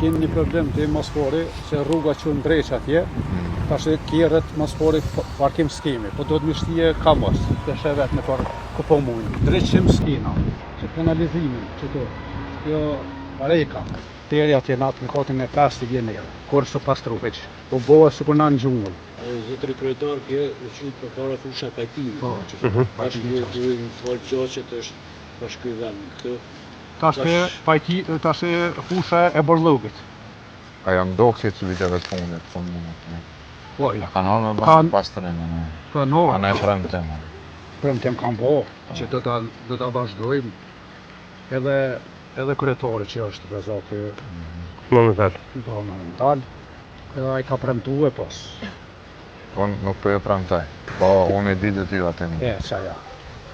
kemi një problem të Mospori, se rruga që në dreq atje, tash kjerët Mospori parkim s'kemi, po do të më shtije kamos, të shevet me par këpo mujnë. Dreqim s'kina, që penalizimin, që to, kjo parejka, deri atje natë në katin e 5 të vjenerë, kur së pas trupeq, po boha së kur na në gjungëll. Zotri kryetar, kjo është për para fusha pajtimi. Po, Tash kjo në falë qaqet është pas ky vend këtu. Tash fusha e Borllogit. A jam doksit që viteve të fundit, po më. Po, ja. Kanë me bashkë pas të rinë, Po, no. Kanë e premtem. Premtem kam bo, që do ta vazhdojmë. Edhe kryetari që është prezant monumental. Edhe ai ka premtuar pas. Po nuk po e premtoj. Po unë e di dhe ty atë. Çaja.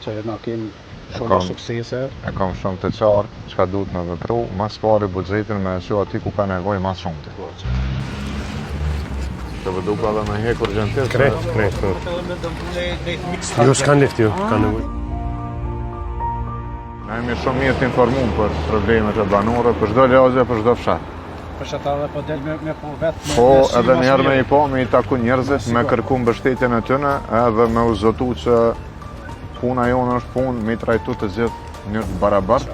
Që na kemi shumë suksese. E kam shumë të qartë çka duhet me vepru, mas pari buxhetin me shu aty ku ka nevojë mas shumti. Të vëdu ka dhe me hekur gjentis? Krejt. Jo, s'kan lift jo, ka nevojë. Ne jemi shumë mirë të informuar për problemet e banorëve, për çdo lagje, për çdo fshat. Për shëtarë po del me po vetë. Po edhe njerë me i po, me i taku njerëzit, me kërku mbështetjen e tyne, edhe me u zotu që puna jonë është punë, me i trajtu të gjithë një barabartë.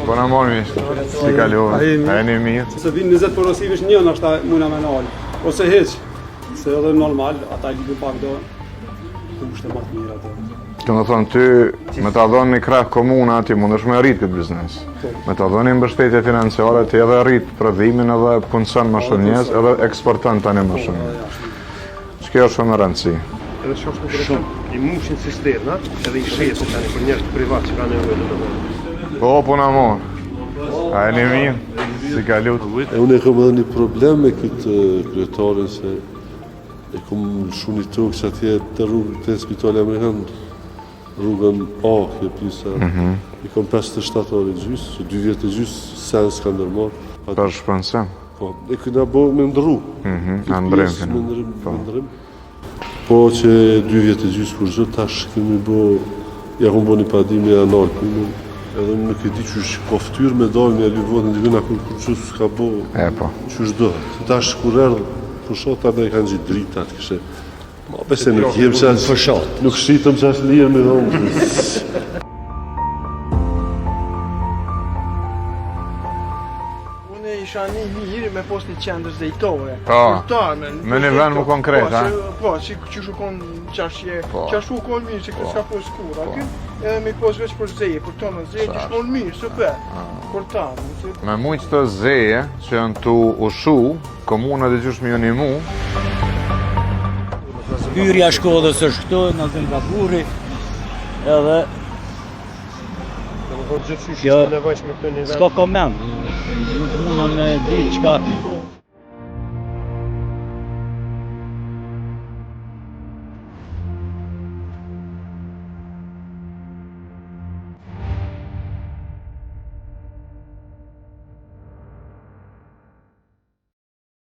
Po në morë mishë, si kalohë, a e një mirë. Se vinë 20 porosivish një në është muna me nalë, ose heq, se edhe normal, ata i lipi pak do, kushte më të mirë atë. Të më thonë, ty me ta dhonë një krah komuna, ti mund është me rritë këtë biznes. Me ta dhonë një mbështetje financiare, ti edhe rritë prodhimin edhe punëson më shumë njerëz, edhe eksporton tani më shumë. Që kjo është shumë e rëndësi. Edhe që është shumë, i mushin cisterna, edhe i shetë tani për njerëz privat që ka nevojë të bëjnë. Po, puna morë. A e një mirë, si ka lutë. Unë e kam edhe një problem me këtë kryetarin se e kam shumë një tokë që atje të rrugë të spitali Amerikan, rrugën A, kjo pisa, i kam 57 orë gjysë, që 2 vjetë gjysë sen s'ka ndërmarë. Për shpënësem? Po, e këna bo me ndërru. Andrim, me ndërrim. Po që 2 vjetë gjysë kur zhët, tash kemi bo, ja kom bo një padim e anal punën, edhe nuk e di që është koftyrë me dalë me lyvot, në dikëna kur që s'ka bo, që është do. Tash kur erdhë, për shot, ata e kanë gjithë dritë, atë kështë. Ma bese nuk jem që nuk shqitëm që ashtë lirë me dhomë. Unë isha një mirë me post një qendër zejtore. Me një vend më konkret, ha? Po, që shukon qashje, qashtu kon mirë që këtë s'ka post kura. Edhe me post veç për zeje, për tonë zeje, që shkon mirë, super. Me mujtë të zeje që janë të ushu, komunat e gjysh me joni mu, Hyrja shkollës është këtu, në zënë nga burri, edhe... Kjo s'ka komend, nuk mundon me di qka